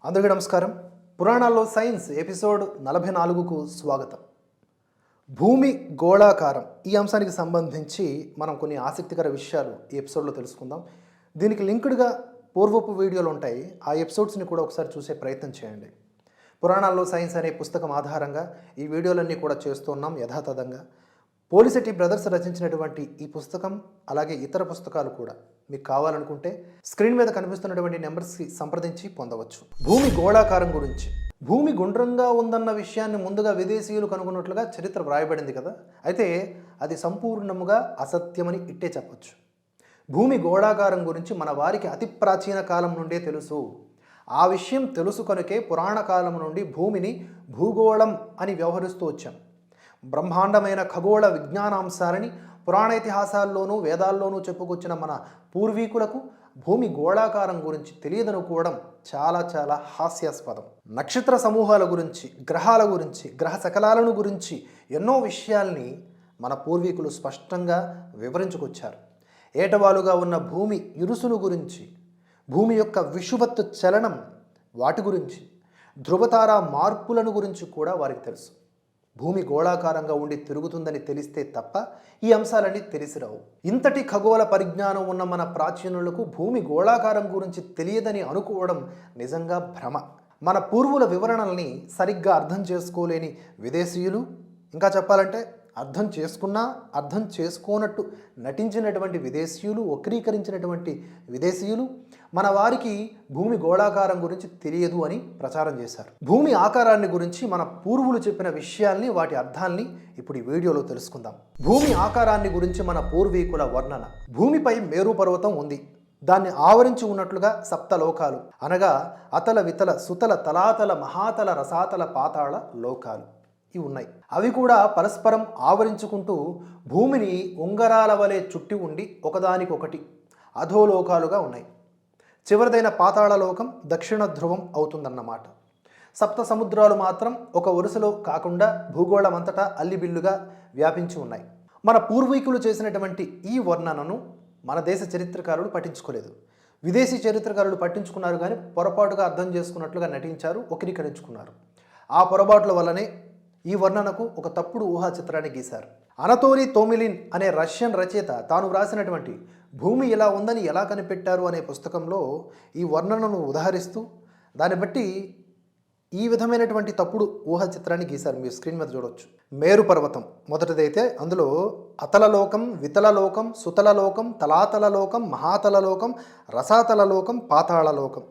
అందరికీ నమస్కారం. పురాణాల్లో సైన్స్ ఎపిసోడ్ 44కు స్వాగతం. భూమి గోళాకారం ఈ అంశానికి సంబంధించి మనం కొన్ని ఆసక్తికర విషయాలు ఈ ఎపిసోడ్లో తెలుసుకుందాం. దీనికి లింక్డ్గా పూర్వపు వీడియోలు ఉంటాయి. ఆ ఎపిసోడ్స్ని కూడా ఒకసారి చూసే ప్రయత్నం చేయండి. పురాణాల్లో సైన్స్ అనే పుస్తకం ఆధారంగా ఈ వీడియోలన్నీ కూడా చేస్తున్నాం యథాతథంగా. పోలిసెట్టి బ్రదర్స్ రచించినటువంటి ఈ పుస్తకం అలాగే ఇతర పుస్తకాలు కూడా మీకు కావాలనుకుంటే స్క్రీన్ మీద కనిపిస్తున్నటువంటి నెంబర్స్కి సంప్రదించి పొందవచ్చు. భూమి గోళాకారం గురించి, భూమి గుండ్రంగా ఉందన్న విషయాన్ని ముందుగా విదేశీయులు కనుగొన్నట్లుగా చరిత్ర వ్రాయబడింది కదా. అయితే అది సంపూర్ణముగా అసత్యమని ఇట్టే చెప్పచ్చు. భూమి గోళాకారం గురించి మన వారికి అతి ప్రాచీన కాలం నుండే తెలుసు. ఆ విషయం తెలుసు కనుకే పురాణ కాలం నుండి భూమిని భూగోళం అని వ్యవహరిస్తూ వచ్చాం. బ్రహ్మాండమైన ఖగోళ విజ్ఞానాంశాలని పురాణ ఇతిహాసాల్లోనూ వేదాల్లోనూ చెప్పుకొచ్చిన మన పూర్వీకులకు భూమి గోళాకారం గురించి తెలియదనుకోవడం చాలా చాలా హాస్యాస్పదం. నక్షత్ర సమూహాల గురించి, గ్రహాల గురించి, గ్రహ శకలాలను గురించి ఎన్నో విషయాల్ని మన పూర్వీకులు స్పష్టంగా వివరించుకొచ్చారు. ఏటవాలుగా ఉన్న భూమి ఇరుసుల గురించి, భూమి యొక్క విషువత్తు చలనం వాటి గురించి, ధృవతార మార్పులను గురించి కూడా వారికి తెలుసు. భూమి గోళాకారంగా ఉండి తిరుగుతుందని తెలిస్తే తప్ప ఈ అంశాలన్నీ తెలిసిరావు. ఇంతటి ఖగోళ పరిజ్ఞానం ఉన్న మన ప్రాచీనులకు భూమి గోళాకారం గురించి తెలియదని అనుకోవడం నిజంగా భ్రమ. మన పూర్వుల వివరణల్ని సరిగ్గా అర్థం చేసుకోలేని విదేశీయులు, ఇంకా చెప్పాలంటే అర్థం చేసుకున్నా అర్థం చేసుకోనట్టు నటించినటువంటి విదేశీయులు, వక్రీకరించినటువంటి విదేశీయులు మన వారికి భూమి గోళాకారం గురించి తెలియదు అని ప్రచారం చేశారు. భూమి ఆకారాన్ని గురించి మన పూర్వులు చెప్పిన విషయాల్ని, వాటి అర్థాల్ని ఇప్పుడు ఈ వీడియోలో తెలుసుకుందాం. భూమి ఆకారాన్ని గురించి మన పూర్వీకుల వర్ణన. భూమిపై మేరు పర్వతం ఉంది. దాన్ని ఆవరించి ఉన్నట్లుగా సప్తలోకాలు అనగా అతల వితల సుతల తలాతల మహాతల రసాతల పాతాళ లోకాలు ఇవి ఉన్నాయి. అవి కూడా పరస్పరం ఆవరించుకుంటూ భూమిని ఉంగరాల వలె చుట్టి ఉండి ఒకదానికొకటి అధోలోకాలుగా ఉన్నాయి. చివరిదైన పాతాళలోకం దక్షిణ ధ్రువం అవుతుందన్నమాట. సప్త సముద్రాలు మాత్రం ఒక వరుసలో కాకుండా భూగోళమంతటా అల్లిబిల్లుగా వ్యాపించి ఉన్నాయి. మన పూర్వీకులు చేసినటువంటి ఈ వర్ణనను మన దేశ చరిత్రకారులు పట్టించుకోలేదు. విదేశీ చరిత్రకారులు పట్టించుకున్నారు, కానీ పొరపాటుగా అర్థం చేసుకున్నట్లుగా నటించారు, వక్రీకరించుకున్నారు. ఆ పొరపాట్ల వల్లనే ఈ వర్ణనకు ఒక తప్పుడు ఊహా చిత్రాన్ని గీశారు. అనతోలీ తోమిలిన్ అనే రష్యన్ రచయిత తాను వ్రాసినటువంటి భూమి ఇలా ఉందని ఎలా కనిపెట్టారు అనే పుస్తకంలో ఈ వర్ణనను ఉదహరిస్తూ దాన్ని బట్టి ఈ విధమైనటువంటి తప్పుడు ఊహా చిత్రాన్ని గీశారు. మీరు స్క్రీన్ మీద చూడవచ్చు. మేరు పర్వతం మొదటిదైతే అందులో అతలలోకం, వితలలోకం, సుతలలోకం, తలాతలలోకం, మహాతలలోకం, రసాతలలోకం, పాతాళలోకం.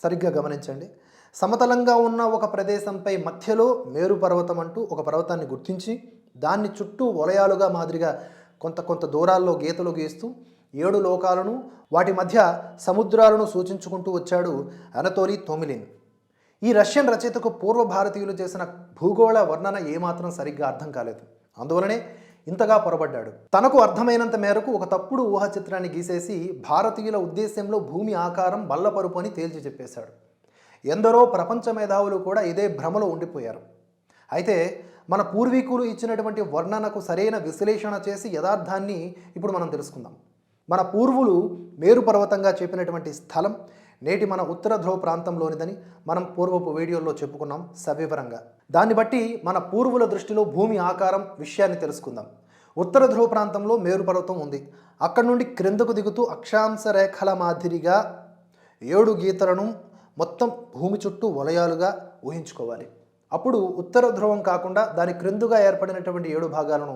సరిగ్గా గమనించండి. సమతలంగా ఉన్న ఒక ప్రదేశంపై మధ్యలో మేరు పర్వతం అంటూ ఒక పర్వతాన్ని గుర్తించి దాన్ని చుట్టూ వలయాలుగా మాదిరిగా కొంత దూరాల్లో గీతలు గీస్తూ 7 లోకాలను, వాటి మధ్య సముద్రాలను సూచించుకుంటూ వచ్చాడు అనతోలీ తోమిలిన్. ఈ రష్యన్ రచయితకు పూర్వ భారతీయులు చేసిన భూగోళ వర్ణన ఏమాత్రం సరిగ్గా అర్థం కాలేదు. అందువలనే ఇంతగా పొరబడ్డాడు. తనకు అర్థమైనంత మేరకు ఒక తప్పుడు ఊహా చిత్రాన్ని గీసేసి భారతీయుల ఉద్దేశ్యంలో భూమి ఆకారం బల్లపరుపు అని తేల్చి చెప్పేశాడు. ఎందరో ప్రపంచ మేధావులు కూడా ఇదే భ్రమలో ఉండిపోయారు. అయితే మన పూర్వీకులు ఇచ్చినటువంటి వర్ణనకు సరైన విశ్లేషణ చేసి యథార్థాన్ని ఇప్పుడు మనం తెలుసుకుందాం. మన పూర్వులు మేరు పర్వతంగా చెప్పినటువంటి స్థలం నేటి మన ఉత్తర ధ్రువ ప్రాంతంలోనిదని మనం పూర్వపు వీడియోల్లో చెప్పుకున్నాం సవివరంగా. దాన్ని బట్టి మన పూర్వుల దృష్టిలో భూమి ఆకారం విషయాన్ని తెలుసుకుందాం. ఉత్తర ధ్రువ ప్రాంతంలో మేరు పర్వతం ఉంది. అక్కడి నుండి క్రిందకు దిగుతూ అక్షాంశ రేఖల మాదిరిగా 7 గీతలను మొత్తం భూమి చుట్టూ వలయాలుగా ఊహించుకోవాలి. అప్పుడు ఉత్తర ధ్రువం కాకుండా దాని క్రిందుగా ఏర్పడినటువంటి 7 భాగాలను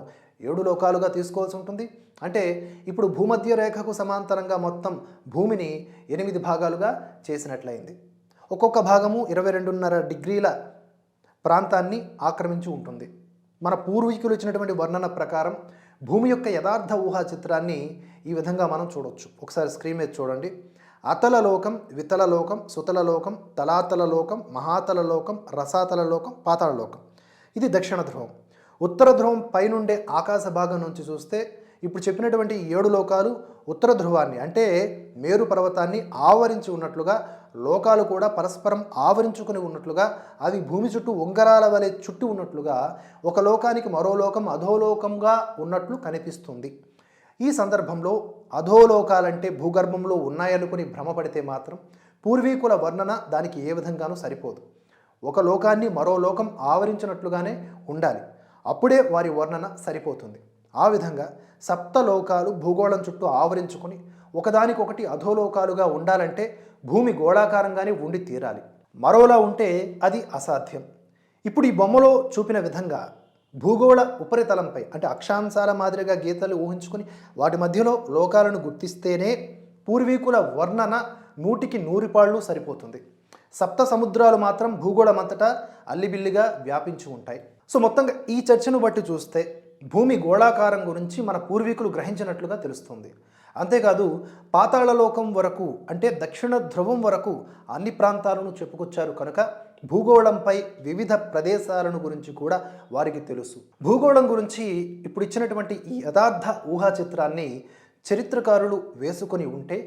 7 లోకాలుగా తీసుకోవాల్సి ఉంటుంది. అంటే ఇప్పుడు భూమధ్య రేఖకు సమాంతరంగా మొత్తం భూమిని 8 భాగాలుగా చేసినట్లయింది. ఒక్కొక్క భాగము 22.5 డిగ్రీల ప్రాంతాన్ని ఆక్రమించి ఉంటుంది. మన పూర్వీకులు ఇచ్చినటువంటి వర్ణన ప్రకారం భూమి యొక్క యథార్థ ఊహా చిత్రాన్ని ఈ విధంగా మనం చూడవచ్చు. ఒకసారి స్క్రీన్ మీద చూడండి. అతలలోకం, వితలలోకం, సుతలలోకం, తలాతలలోకం, మహాతలలోకం, రసాతలలోకం, పాతాళలోకం. ఇది దక్షిణ ధ్రువం. ఉత్తర ధ్రువం పైనుండే ఆకాశ భాగం నుంచి చూస్తే ఇప్పుడు చెప్పినటువంటి 7 లోకాలు ఉత్తర ధ్రువాన్ని అంటే మేరు పర్వతాన్ని ఆవరించి ఉన్నట్లుగా, లోకాలు కూడా పరస్పరం ఆవరించుకుని ఉన్నట్లుగా, అవి భూమి చుట్టూ ఉంగరాల వలె చుట్టూ ఉన్నట్లుగా, ఒక లోకానికి మరో లోకం అధోలోకంగా ఉన్నట్లు కనిపిస్తుంది. ఈ సందర్భంలో అధోలోకాలంటే భూగర్భంలో ఉన్నాయనుకుని భ్రమపడితే మాత్రం పూర్వీకుల వర్ణన దానికి ఏ విధంగానూ సరిపోదు. ఒక లోకాన్ని మరో లోకం ఆవరించినట్లుగానే ఉండాలి. అప్పుడే వారి వర్ణన సరిపోతుంది. ఆ విధంగా సప్తలోకాలు భూగోళం చుట్టూ ఆవరించుకొని ఒకదానికొకటి అధోలోకాలుగా ఉండాలంటే భూమి గోళాకారంగానే ఉండి తీరాలి. మరోలా ఉంటే అది అసాధ్యం. ఇప్పుడు ఈ బొమ్మలో చూపిన విధంగా భూగోళ ఉపరితలంపై అంటే అక్షాంశాల మాదిరిగా గీతలు ఊహించుకొని వాటి మధ్యలో లోకాలను గుర్తిస్తేనే పూర్వీకుల వర్ణన 100కి 100 పాళ్ళు సరిపోతుంది. సప్త సముద్రాలు మాత్రం భూగోళమంతటా అల్లిబిల్లిగా వ్యాపించి ఉంటాయి. సో మొత్తంగా ఈ చర్చను బట్టి చూస్తే భూమి గోళాకారం గురించి మన పూర్వీకులు గ్రహించినట్లుగా తెలుస్తుంది. అంతేకాదు పాతాళలోకం వరకు అంటే దక్షిణ ధ్రువం వరకు అన్ని ప్రాంతాలను చెప్పుకొచ్చారు కనుక భూగోళంపై వివిధ ప్రదేశాలను గురించి కూడా వారికి తెలుసు. భూగోళం గురించి ఇప్పుడు ఇచ్చినటువంటి ఈ యథార్థ ఊహా చిత్రాన్ని చరిత్రకారులు వేసుకొని ఉంటే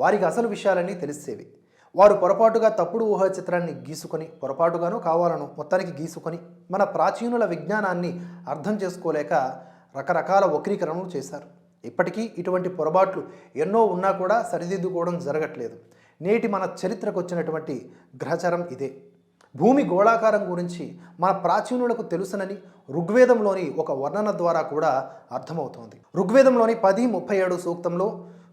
వారికి అసలు విషయాలన్నీ తెలిసేవి. వారు పొరపాటుగా తప్పుడు ఊహా చిత్రాన్ని గీసుకొని పొరపాటుగానో కావాలను మొత్తానికి గీసుకొని మన ప్రాచీనుల విజ్ఞానాన్ని అర్థం చేసుకోలేక రకరకాల వక్రీకరణలు చేశారు. ఇప్పటికీ ఇటువంటి పొరపాట్లు ఎన్నో ఉన్నా కూడా సరిదిద్దుకోవడం జరగట్లేదు. నేటి మన చరిత్రకు వచ్చినటువంటి గ్రహచారం ఇదే. భూమి గోళాకారం గురించి మన ప్రాచీనులకు తెలుసునని ఋగ్వేదంలోని ఒక వర్ణన ద్వారా కూడా అర్థమవుతోంది. ఋగ్వేదంలోని 10:37 సూక్తంలో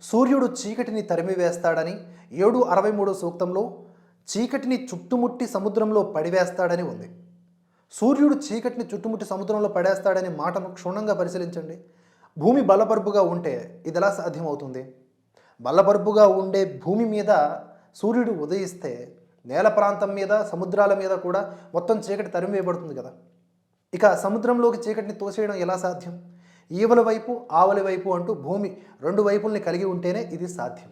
సూర్యుడు చీకటిని తరిమివేస్తాడని, 7:63 సూక్తంలో చీకటిని చుట్టుముట్టి సముద్రంలో పడివేస్తాడని ఉంది. సూర్యుడు చీకటిని చుట్టుముట్టి సముద్రంలో పడేస్తాడనే మాటను క్షుణ్ణంగా పరిశీలించండి. భూమి బల్లపరుపుగా ఉంటే ఇది ఎలా సాధ్యమవుతుంది? బల్లపరుపుగా ఉండే భూమి మీద సూర్యుడు ఉదయిస్తే నేల ప్రాంతం మీద సముద్రాల మీద కూడా మొత్తం చీకటి తరిమివేయబడుతుంది కదా. ఇక సముద్రంలోకి చీకటిని తోసేయడం ఎలా సాధ్యం? ఈవల వైపు ఆవలి వైపు అంటూ భూమి 2 వైపుల్ని కలిగి ఉంటేనే ఇది సాధ్యం.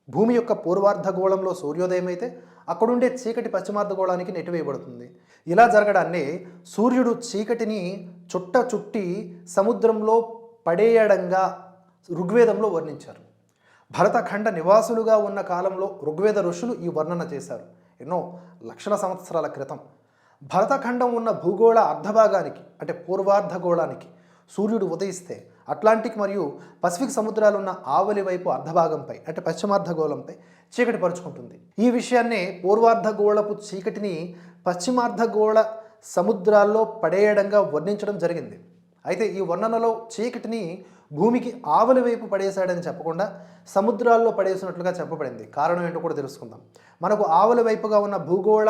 భూమి యొక్క పూర్వార్ధగోళంలో సూర్యోదయం అయితే అక్కడుండే చీకటి పశ్చిమార్ధగోళానికి నెట్టివేయబడుతుంది. ఇలా జరగడాన్ని సూర్యుడు చీకటిని చుట్టి సముద్రంలో పడేయడంగా ఋగ్వేదంలో వర్ణించారు. భరతఖండ నివాసులుగా ఉన్న కాలంలో ఋగ్వేద ఋషులు ఈ వర్ణన చేశారు. ఎన్నో లక్షల సంవత్సరాల క్రితం భరతఖండం ఉన్న భూగోళ అర్ధభాగానికి అంటే పూర్వార్ధగోళానికి సూర్యుడు ఉదయిస్తే అట్లాంటిక్ మరియు పసిఫిక్ సముద్రాలున్న ఆవలి వైపు అర్ధభాగంపై అంటే పశ్చిమార్ధగోళంపై చీకటి పరుచుకుంటుంది. ఈ విషయాన్నే పూర్వార్ధగోళపు చీకటిని పశ్చిమార్ధగోళ సముద్రాల్లో పడేయడంగా వర్ణించడం జరిగింది. అయితే ఈ వర్ణనలో చీకటిని భూమికి ఆవలి వైపు పడేశాడని చెప్పకుండా సముద్రాల్లో పడేసినట్లుగా చెప్పబడింది. కారణం ఏంటో కూడా తెలుసుకుందాం. మనకు ఆవలి వైపుగా ఉన్న భూగోళ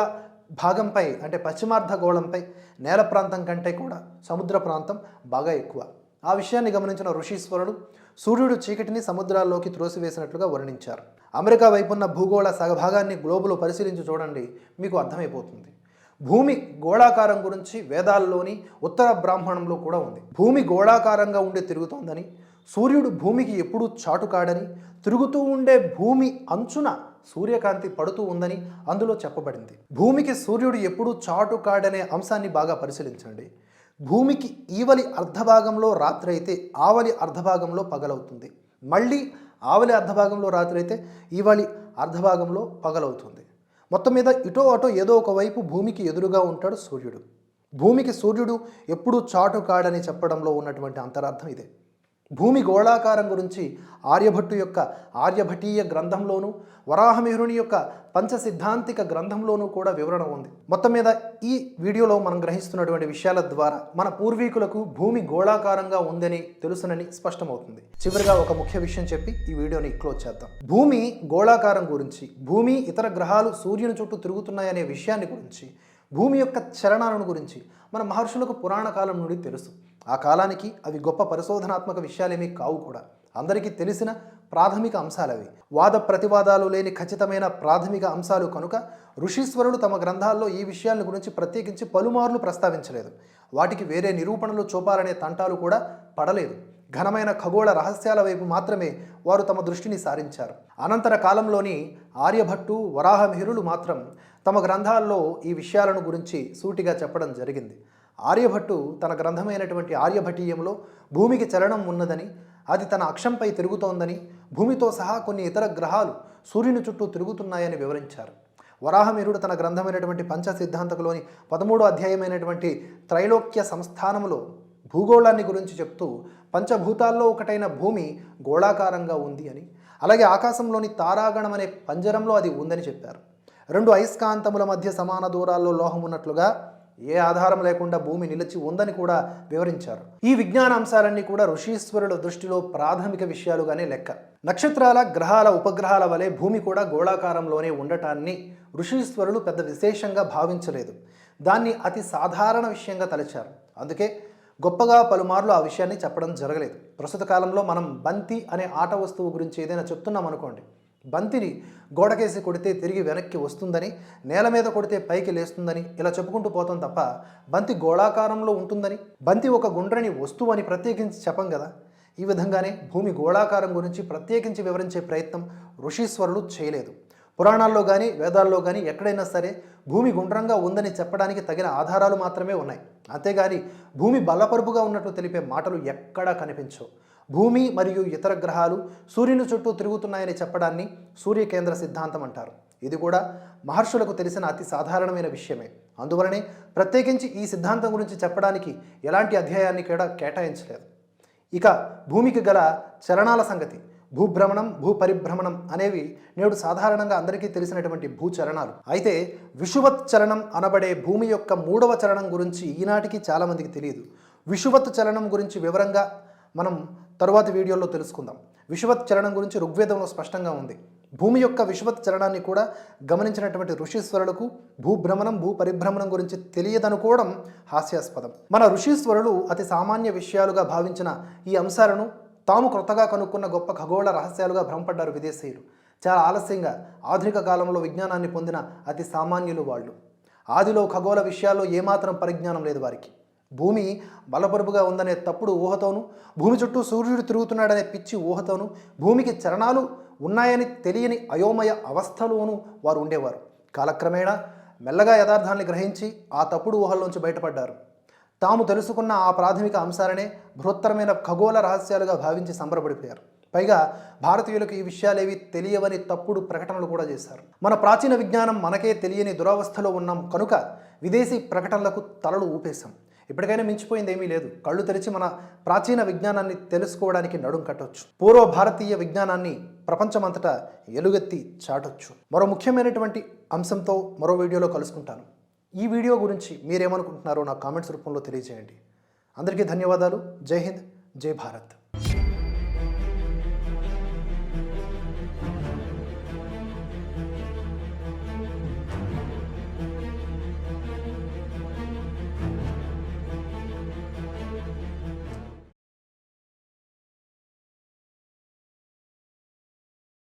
భాగంపై అంటే పశ్చిమార్ధగోళంపై నేల ప్రాంతం కంటే కూడా సముద్ర ప్రాంతం బాగా ఎక్కువ. ఆ విషయాన్ని గమనించిన ఋషీశ్వరుడు సూర్యుడు చీకటిని సముద్రాల్లోకి త్రోసివేసినట్లుగా వర్ణించారు. అమెరికా వైపున్న భూగోళ సగభాగాన్ని గ్లోబులో పరిశీలించి చూడండి, మీకు అర్థమైపోతుంది. భూమి గోళాకారం గురించి వేదాల్లోని ఉత్తర బ్రాహ్మణంలో కూడా ఉంది. భూమి గోళాకారంగా ఉండి తిరుగుతోందని, సూర్యుడు భూమికి ఎప్పుడూ చాటు కాడని, తిరుగుతూ ఉండే భూమి అంచున సూర్యకాంతి పడుతూ ఉందని అందులో చెప్పబడింది. భూమికి సూర్యుడు ఎప్పుడూ చాటు కాడనే అంశాన్ని బాగా పరిశీలించండి. భూమికి ఈవలి అర్ధభాగంలో రాత్రి అయితే ఆవలి అర్ధభాగంలో పగలవుతుంది. మళ్ళీ ఆవలి అర్ధభాగంలో రాత్రి అయితే ఈవలి అర్ధభాగంలో పగలవుతుంది. మొత్తం మీద ఇటో అటో ఏదో ఒకవైపు భూమికి ఎదురుగా ఉంటాడు సూర్యుడు. భూమికి సూర్యుడు ఎప్పుడూ చాటు కాడని చెప్పడంలో ఉన్నటువంటి అంతరార్థం ఇదే. భూమి గోళాకారం గురించి ఆర్యభట్టు యొక్క ఆర్యభటీయ గ్రంథంలోనూ వరాహమిహిరుని యొక్క పంచసిద్ధాంతిక గ్రంథంలోనూ కూడా వివరణ ఉంది. మొత్తం మీద ఈ వీడియోలో మనం గ్రహిస్తున్నటువంటి విషయాల ద్వారా మన పూర్వీకులకు భూమి గోళాకారంగా ఉందని తెలుసునని స్పష్టమవుతుంది. చివరిగా ఒక ముఖ్య విషయం చెప్పి ఈ వీడియోని క్లోజ్ చేద్దాం. భూమి గోళాకారం గురించి, భూమి ఇతర గ్రహాలు సూర్యుని చుట్టూ తిరుగుతున్నాయనే విషయాన్ని గురించి, భూమి యొక్క చలనాలను గురించి మన మహర్షులకు పురాణ కాలం నుండి తెలుసు. ఆ కాలానికి అవి గొప్ప పరిశోధనాత్మక విషయాలేమీ కావు కూడా. అందరికీ తెలిసిన ప్రాథమిక అంశాలవి. వాద ప్రతివాదాలు లేని ఖచ్చితమైన ప్రాథమిక అంశాలు కనుక ఋషీశ్వరుడు తమ గ్రంథాల్లో ఈ విషయాల గురించి ప్రత్యేకించి పలుమార్లు ప్రస్తావించలేదు. వాటికి వేరే నిరూపణలు చూపాలనే తంటాలు కూడా పడలేదు. ఘనమైన ఖగోళ రహస్యాల వైపు మాత్రమే వారు తమ దృష్టిని సారించారు. అనంతర కాలంలోని ఆర్యభట్టు వరాహమిహిరులు మాత్రం తమ గ్రంథాల్లో ఈ విషయాలను గురించి సూటిగా చెప్పడం జరిగింది. ఆర్యభట్టు తన గ్రంథమైనటువంటి ఆర్యభటీయంలో భూమికి చలనం ఉన్నదని, అది తన అక్షంపై తిరుగుతోందని, భూమితో సహా కొన్ని ఇతర గ్రహాలు సూర్యుని చుట్టూ తిరుగుతున్నాయని వివరించారు. వరాహమిహిరుడు తన గ్రంథమైనటువంటి పంచసిద్ధాంతకులోని 13వ అధ్యాయమైనటువంటి త్రైలోక్య సంస్థానములో భూగోళాన్ని గురించి చెప్తూ పంచభూతాల్లో ఒకటైన భూమి గోళాకారంగా ఉంది అని, అలాగే ఆకాశంలోని తారాగణం అనే పంజరంలో అది ఉందని చెప్పారు. రెండు అయస్కాంతముల మధ్య సమాన దూరాల్లో లోహం ఉన్నట్లుగా ఏ ఆధారం లేకుండా భూమి నిలిచి ఉందని కూడా వివరించారు. ఈ విజ్ఞాన అంశాలన్నీ కూడా ఋషీశ్వరుల దృష్టిలో ప్రాథమిక విషయాలుగానే లెక్క. నక్షత్రాల, గ్రహాల, ఉపగ్రహాల వలె భూమి కూడా గోళాకారంలోనే ఉండటాన్ని ఋషీశ్వరులు పెద్ద విశేషంగా భావించలేదు. దాన్ని అతి సాధారణ విషయంగా తలచారు. అందుకే గొప్పగా పలుమార్లు ఆ విషయాన్ని చెప్పడం జరగలేదు. ప్రస్తుత కాలంలో మనం బంతి అనే ఆట వస్తువు గురించి ఏదైనా చెప్తున్నాం అనుకోండి, బంతిని గోడకేసి కొడితే తిరిగి వెనక్కి వస్తుందని, నేల మీద కొడితే పైకి లేస్తుందని ఇలా చెప్పుకుంటూ పోతాం తప్ప బంతి గోళాకారంలో ఉంటుందని, బంతి ఒక గుండ్రని వస్తువు అని ప్రత్యేకించి చెప్పం కదా. ఈ విధంగానే భూమి గోళాకారం గురించి ప్రత్యేకించి వివరించే ప్రయత్నం ఋషీశ్వరులు చేయలేదు. పురాణాల్లో కానీ వేదాల్లో కానీ ఎక్కడైనా సరే భూమి గుండ్రంగా ఉందని చెప్పడానికి తగిన ఆధారాలు మాత్రమే ఉన్నాయి. అంతేగాని భూమి బల్లపరుపుగా ఉన్నట్లు తెలిపే మాటలు ఎక్కడా కనిపించవు. భూమి మరియు ఇతర గ్రహాలు సూర్యుని చుట్టూ తిరుగుతున్నాయని చెప్పడాన్ని సూర్యకేంద్ర సిద్ధాంతం అంటారు. ఇది కూడా మహర్షులకు తెలిసిన అతి సాధారణమైన విషయమే. అందువలనే ప్రత్యేకించి ఈ సిద్ధాంతం గురించి చెప్పడానికి ఎలాంటి అధ్యాయాన్ని కూడా కేటాయించలేదు. ఇక భూమికి గల చలనాల సంగతి, భూభ్రమణం, భూపరిభ్రమణం అనేవి నేడు సాధారణంగా అందరికీ తెలిసినటువంటి భూచలనాలు. అయితే విషువత్ చలనం అనబడే భూమి యొక్క మూడవ చలనం గురించి ఈనాటికి చాలామందికి తెలియదు. విషువత్ చలనం గురించి వివరంగా మనం తరువాతి వీడియోలో తెలుసుకుందాం. విషువత్ చలనం గురించి ఋగ్వేదంలో స్పష్టంగా ఉంది. భూమి యొక్క విషువత్ చలనాన్ని కూడా గమనించినటువంటి ఋషీశ్వరులకు భూభ్రమణం, భూపరిభ్రమణం గురించి తెలియదనుకోవడం హాస్యాస్పదం. మన ఋషీశ్వరులు అతి సామాన్య విషయాలుగా భావించిన ఈ అంశాలను తాము క్రొత్తగా కనుక్కున్న గొప్ప ఖగోళ రహస్యాలుగా భ్రమపడ్డారు విదేశీయులు. చాలా ఆలస్యంగా ఆధునిక కాలంలో విజ్ఞానాన్ని పొందిన అతి సామాన్యులు వాళ్ళు. ఆదిలో ఖగోళ విషయాల్లో ఏమాత్రం పరిజ్ఞానం లేదు వారికి. భూమి బలపరుపుగా ఉందనే తప్పుడు ఊహతోనూ, భూమి చుట్టూ సూర్యుడు తిరుగుతున్నాడనే పిచ్చి ఊహతోనూ, భూమికి చలనాలు ఉన్నాయని తెలియని అయోమయ అవస్థలోనూ వారు ఉండేవారు. కాలక్రమేణా మెల్లగా యథార్థాన్ని గ్రహించి ఆ తప్పుడు ఊహల్లోంచి బయటపడ్డారు. తాము తెలుసుకున్న ఆ ప్రాథమిక అంశాలనే బృహత్తరమైన ఖగోళ రహస్యాలుగా భావించి సంబరపడిపోయారు. పైగా భారతీయులకు ఈ విషయాలేవి తెలియవని తప్పుడు ప్రకటనలు కూడా చేశారు. మన ప్రాచీన విజ్ఞానం మనకే తెలియని దురవస్థలో ఉన్నాం కనుక విదేశీ ప్రకటనలకు తలలు ఊపేశాం. ఇప్పటికైనా మించిపోయింది ఏమీ లేదు. కళ్ళు తెరిచి మన ప్రాచీన విజ్ఞానాన్ని తెలుసుకోవడానికి నడుం కట్టొచ్చు. పూర్వ భారతీయ విజ్ఞానాన్ని ప్రపంచమంతటా ఎలుగెత్తి చాటొచ్చు. మరో ముఖ్యమైనటువంటి అంశంతో మరో వీడియోలో కలుసుకుంటాను. ఈ వీడియో గురించి మీరేమనుకుంటున్నారో నా కామెంట్స్ రూపంలో తెలియజేయండి. అందరికీ ధన్యవాదాలు. జై హింద్, జై భారత్.